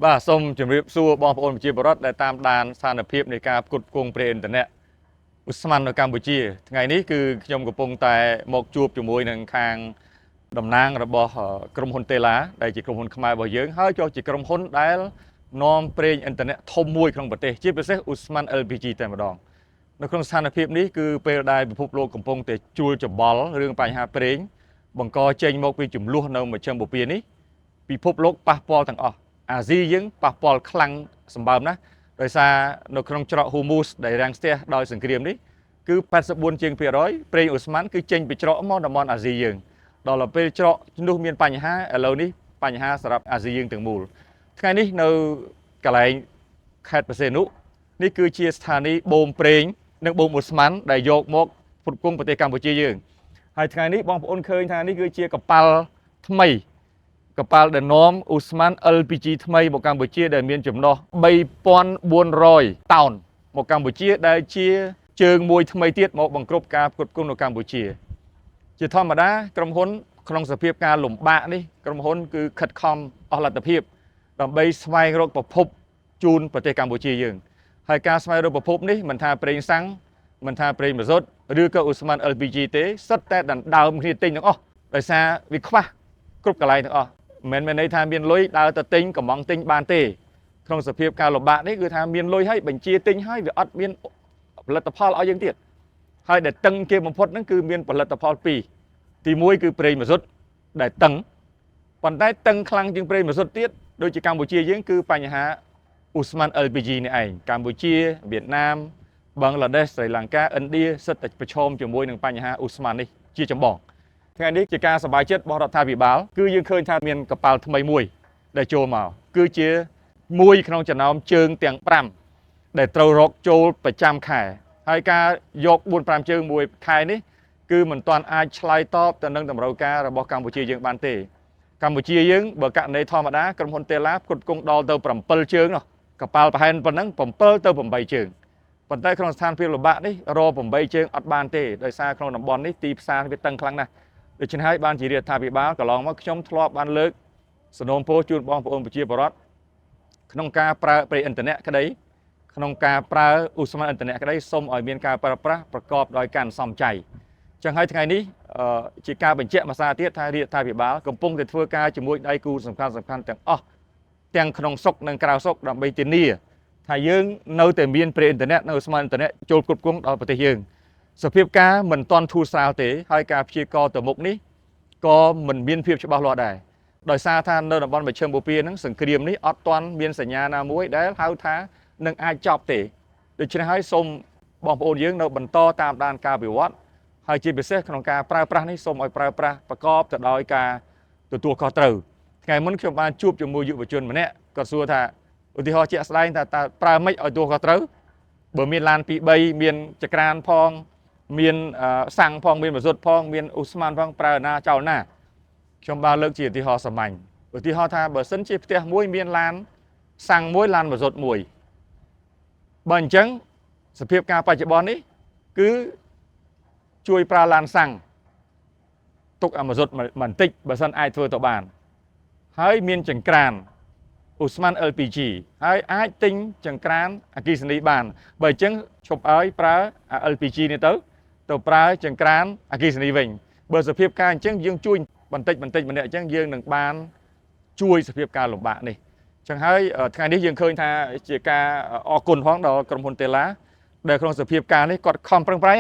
បាទសូមជម្រាបសួរបងប្អូនប្រជាពលរដ្ឋដែលតាមដានស្ថានភាពនៃការផ្គត់ផ្គង់ប្រេងឥន្ធនៈឧស្ម័ននៅកម្ពុជាថ្ងៃនេះគឺខ្ញុំកំពុងតែមកជួបជាមួយនឹងខាងតំណាងរបស់ក្រុមហ៊ុនតេឡាដែលជាក្រុមហ៊ុនខ្មែររបស់យើងហើយក៏ជាក្រុមហ៊ុនដែលនាំប្រេងឥន្ធនៈធំមួយក្នុងប្រទេសជាពិសេសឧស្ម័ន LPG តែម្ដងនៅក្នុងស្ថានភាពនេះគឺពេលដែលពិភពលោកកំពុងតែជួលច្បល់រឿងបញ្ហាប្រេងបង្កចេញមកពីចំនួននៅមជ្ឈមបូព៌ានេះពិភពលោកប៉ះពាល់ទាំងអស់អាស៊ីយើងប៉ះពាល់ខ្លាំងសម្បើមណាស់ដោយសារនៅក្នុងច្រក Hormuz ដែលរាំងស្ទះដោយសង្គ្រាមនេះគឺ84%ប្រេងអូស្ម័នគឺចេញពីច្រកមកតំបន់អាស៊ីយើងដល់ពេលច្រកនោះមានបញ្ហាឥឡូវនេះបញ្ហាសម្រាប់អាស៊ីយើងទាំងមូលថ្ងៃនេះនៅកន្លែងខេត្តបរសេនុនេះគឺជាស្ថានីយ៍បូមប្រេងនិងបូមអូស្ម័នដែលយកមកផ្គត់ផ្គង់ប្រទេសកម្ពុជាយើងហើយថ្ងៃនេះបងប្អូនឃើញថានេះគឺជាកប៉ាល់ថ្មីកប៉ាល់ដែលនាំអូស្ម័ន LPG ថ្មីមកកម្ពុជាដែលមានចំណុះ3400តោនមកកម្ពុជាដែលជាជើងមួយថ្មីទៀតមកបង្ក្រប់ការផ្គត់ផ្គង់នៅកម្ពុជាជាធម្មតាក្រុមហ៊ុនក្នុងសភាពការលំបាកនេះក្រុមហ៊ុនគឺខិតខំអស់លទ្ធភាពដើម្បីស្វែងរកប្រភពជូនប្រទេសកម្ពុជាយើងហើយការស្វែងរកប្រភពនេះមិនថាប្រេងសាំងមិនថាប្រេងម៉ាស៊ូតឬក៏អូស្ម័ន LPG ទេសុទ្ធតែដណ្ដើមគ្នាទិញទាំងអស់ដោយសារវាខ្វះគ្រប់កន្លែងទាំងអស់មិនមែនន័យថាមានលុយដើរទៅទិញកំងទិញបានទេក្នុងសភាពការលំបាកនេះគឺថាមានលុយហើយបញ្ជាទិញហើយវាអត់មានផលិតផលឲ្យយើងទៀតហើយដែលតឹងគេបំផុតហ្នឹងគឺមានផលិតផលពីរទី1គឺប្រេងម៉ាស៊ូតដែលតឹងប៉ុន្តែតឹងខ្លាំងជាងប្រេងម៉ាស៊ូតទៀតដូចជាកម្ពុជាយើងគឺបញ្ហាអូស្ម័ន LPG នេះឯងកម្ពុជាវៀតណាមបង់ក្លាដេសស្រីលង្កាឥណ្ឌាសិតតែប្រឈមជាមួយនឹងបញ្ហាអូស្ម័ននេះជាចម្បងថ្ងៃនេះជាការសប្បាយចិត្តរបស់រដ្ឋាភិបាលគឺយើងឃើញថាមានកប៉ាល់ថ្មីមួយដែលចូលមកគឺជាមួយក្នុងចំណោមជើងទាំង5ដែលត្រូវរកចូលប្រចាំខែហើយការយក 4-5 ជើងមួយខែនេះគឺមិនទាន់អាចឆ្លើយតបទៅនឹងតម្រូវការរបស់កម្ពុជាយើងបានទេកម្ពុជាយើងបើករណីធម្មតាក្រុមហ៊ុនតេឡាផ្គត់ផ្គង់ដល់ទៅ7ជើងនោះកប៉ាល់ប្រហែលប៉ុណ្ណឹង7ទៅ8ជើងប៉ុន្តែក្នុងស្ថានភាពលំបាកនេះរ8ជើងអត់បានទេដោយសារក្នុងតំបន់នេះទីផ្សារវាតឹងខ្លាំងណាស់ដូច្នេះហើយបានជារដ្ឋាភិបាលកន្លងមកខ្ញុំធ្លាប់បានលើកសំណូមពរជូនបងប្អូនប្រជាពលរដ្ឋក្នុងការប្រើប្រេងឥន្ធនៈក្តីក្នុងការប្រើឧស្ម័នឥន្ធនៈក្តីសូមឲ្យមានការប្រើប្រាស់ប្រកបដោយការសមចៃចឹងហើយថ្ងៃនេះជាការបញ្ជាក់មួយសារទៀតថារដ្ឋាភិបាលកំពុងតែធ្វើការជាមួយដៃគូសំខាន់ទាំងអស់ទាំងក្នុងស្រុកនិងក្រៅស្រុកដើម្បីធានាថាយើងនៅតែមានប្រេងឥន្ធនៈនៅឧស្ម័នឥន្ធនៈចូលផ្គត់ផ្គង់ដល់ប្រទេសយើងសភាពការមិនទាន់ធូរស្រាលទេហើយការព្យាករណ៍ទៅមុខនេះក៏មិនមានភាពច្បាស់លាស់ដែរដោយសារថានៅតំបន់មជ្ឈមបូព៌ាហ្នឹងសង្គ្រាមនេះអត់ទាន់មានសញ្ញាណាមួយដែលហៅថានឹងអាចចប់ទេដូច្នេះហើយសូមបងប្អូនយើងនៅបន្តតាមដានការវិវត្តហើយជាពិសេសក្នុងការប្រើប្រាស់នេះសូមឲ្យប្រើប្រាស់ប្រកបទៅដោយការទទួលខុសត្រូវថ្ងៃមុនខ្ញុំបានជួបជាមួយយុវជនម្នាក់គាត់សួរថាឧទាហរណ៍ជាក់ស្ដែងថាតើប្រើម៉េចឲ្យទទួលខុសត្រូវបើមានឡាន2 3មានចក្រានផងមានសាំងផងមានម៉ាស៊ូតផងមានអូស្ម័នផងប្រើណាចោលណាខ្ញុំបានលើកជាឧទាហរណ៍សាមញ្ញឧទាហរណ៍ថាបើសិនជាផ្ទះមួយមានឡានសាំងមួយឡានម៉ាស៊ូតមួយបើអញ្ចឹងសភាពការបច្ចុប្បន្ននេះគឺជួយប្រើឡានសាំងទុកអាម៉ាស៊ូតបន្តិចបើសិនអាចធ្វើទៅបានហើយមានចង្ក្រានអូស្ម័ន LPG ហើយអាចទិញចង្ក្រានអគ្គិសនីបានបើអញ្ចឹងឈប់ឲ្យប្រើ LPG នេះទៅប្រើចង្ក្រានអគ្គិសនីវិញបើសភាពការអញ្ចឹងយើងជួយបន្តិចម្នាក់អញ្ចឹងយើងនឹងបានជួយសភាពការលំបាកនេះអញ្ចឹងហើយថ្ងៃនេះយើងឃើញថាជាការអរគុណផងដល់ក្រុមហ៊ុនតេឡាដែលក្នុងសភាពការនេះគាត់ខំប្រឹងប្រែង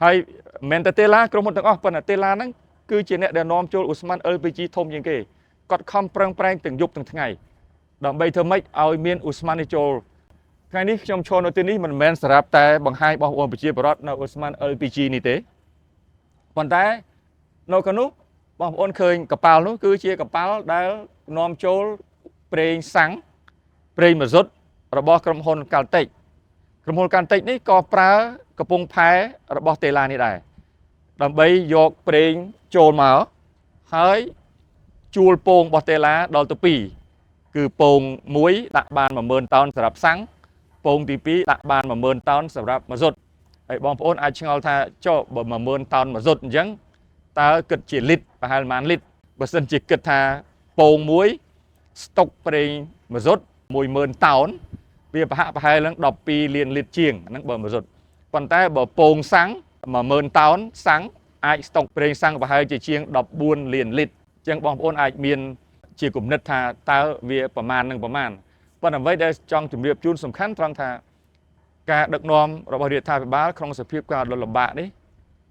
ហើយមិនមែនតែតេឡាក្រុមហ៊ុនទាំងអស់ប៉ុន្តែតេឡាហ្នឹងគឺជាអ្នកដែលនាំចូលអូស្ម័ន LPG ធំជាងគេគាត់ខំប្រឹងប្រែងទាំងយប់ទាំងថ្ងៃដើម្បីធ្វើម៉េចឲ្យមានអូស្ម័ននេះចូលថ្ងៃនេះខ្ញុំឈរនៅទីនេះមិនមែនសម្រាប់តែបង្ហាញបងប្អូនប្រជាពលរដ្ឋនៅអូស្ម័ន LPG នេះទេប៉ុន្តែនៅខាងនោះបងប្អូនឃើញកប៉ាល់នោះគឺជាកប៉ាល់ដែលនាំចូលប្រេងសាំងប្រេងម៉ាស៊ូតរបស់ក្រុមហ៊ុន Caltex ក្រុមហ៊ុន Caltex នេះក៏ប្រើកំពង់ផែរបស់តេឡានេះដែរដើម្បីយកប្រេងចូលមកហើយជួលពងរបស់តេឡាដល់ទៅ2គឺពង1ដាក់បាន10000តោនសម្រាប់សាំងពងទី2ដាក់បាន10000តោនសម្រាប់ម៉ាស៊ូតហើយបងប្អូនអាចឆ្ងល់ថាចុះបើ10000តោនម៉ាស៊ូតអញ្ចឹងតើគិតជាលីត្រប្រហែលប៉ុន្មានលីត្របើសិនជាគិតថាពង1ស្តុកប្រេង mà rốt mùi mơn tàu vì bà hạ bà hai lần đọc pi liền liệt chiêng nâng bờ mà rốt còn tay bờ pông sáng mà mơn tàu sáng ai stong preng sang bà hai chỉ chiêng đọc buôn liền liệt chẳng bong ôn ai miền chỉ cùng nứt thà tao vìประมาณ nângประมาณ ប៉ុន្តែអ្វីដែលចង់ជម្រាបជូនសំខាន់ត្រង់ថាការដឹកនាំរបស់រដ្ឋាភិបាលក្នុងសភាពការលំបាកនេះ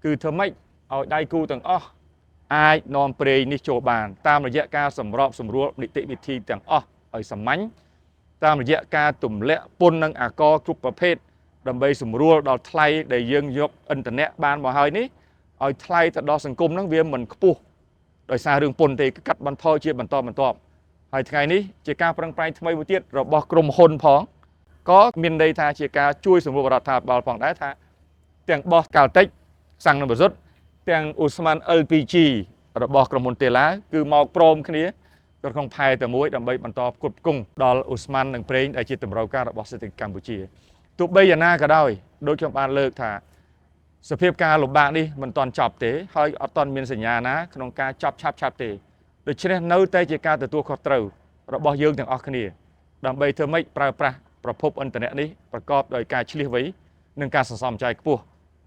គឺធ្វើម៉េចឲ្យដៃគូទាំងអស់អាចនាំប្រេងនេះចូលបានតាមរយៈការសម្របសម្រួលនីតិវិធីទាំងអស់ឲ្យសាមញ្ញតាមរយៈការទម្លាក់ពន្ធនិងអាករគ្រប់ប្រភេទដើម្បីសម្រួលដល់ថ្លៃដែលយើងយកឥន្ធនៈបានមកហើយនេះឲ្យថ្លៃទៅដល់សង្គមហ្នឹងវាមិនខ្ពស់ដោយសាររឿងពន្ធទេគឺកាត់បន្ថយជាបន្តបន្ទាប់ហើយថ្ងៃនេះជាការប្រឹងប្រែងថ្មីមួយទៀតរបស់ក្រុមហ៊ុនផងក៏មានន័យថាជាការជួយសម្រួលរដ្ឋាភិបាលផងដែរថាទាំងបោះកាល់តិចសាំងនឹងបសុទ្ធទាំងអូស្មန် LPG របស់ក្រុមហ៊ុនតេឡាគឺមកព្រមគ្នាក្នុងផែតែមួយដើម្បីបន្តផ្គត់ផ្គង់ដល់អូស្មန်និងប្រេងដែលជាតម្រូវការរបស់សេដ្ឋកិច្ចកម្ពុជាទោះបីយ៉ាងណាក៏ដោយដូចខ្ញុំបានលើកថាសភាពការលំបាកនេះមិនទាន់ចប់ទេហើយអត់ទាន់មានសញ្ញាណាក្នុងការចប់ឆាប់ទេដូច្នេះនៅតែជាការទទួលខុសត្រូវរបស់យើងទាំងអស់គ្នាដើម្បីធ្វើម៉េចប្រើប្រាស់ប្រភពឥន្ធនៈនេះប្រកបដោយការឆ្លៀសវៃនិងការសន្សំចៃខ្ពស់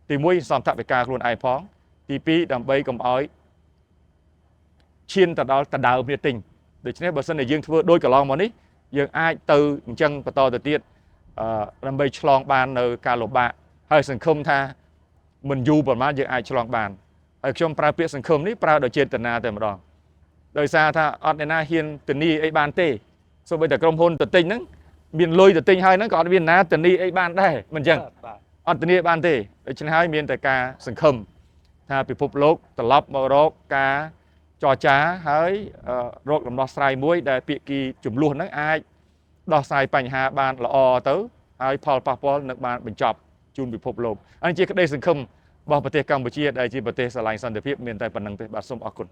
ទី1សំថវិកាខ្លួនឯងផងទី2ដើម្បីកុំឲ្យឈានទៅដល់ដណ្ដើមគ្នាទិញដូច្នេះបើសិនជាយើងធ្វើដូចកន្លងមកនេះយើងអាចទៅអញ្ចឹងបន្តទៅទៀតដើម្បីឆ្លងបាននៅការលំបាកហើយសង្ឃឹមថាមិនយូរប៉ុន្មានយើងអាចឆ្លងបានហើយខ្ញុំប្រើពាក្យសង្ឃឹមនេះប្រើដោយចេតនាតែម្ដងដោយសារថាអត់អ្នកណាហ៊ានធានាអីបានទេសូម្បីតែក្រុមហ៊ុនទៅទិញហ្នឹងមានលុយទៅទិញហើយហ្នឹងក៏អត់មានណាធានាអីបានដែរមិនអញ្ចឹងអត់ធានាបានទេដូច្នេះហើយមានតែការសង្ឃឹមថាពិភពលោកត្រឡប់មករកការចរចាហើយរកដំណោះស្រាយមួយដែលភាគីចំនួនហ្នឹងអាចដោះស្រាយបញ្ហាបានល្អទៅហើយផលប៉ះពាល់នឹងបានបញ្ចប់ជូនពិភពលោកហើយជាក្តីសង្ឃឹមរបស់ប្រទេសកម្ពុជាដែលជាប្រទេសស្រឡាញ់សន្តិភាពមានតែប៉ុណ្្នឹងទេបាទសូមអរគុណ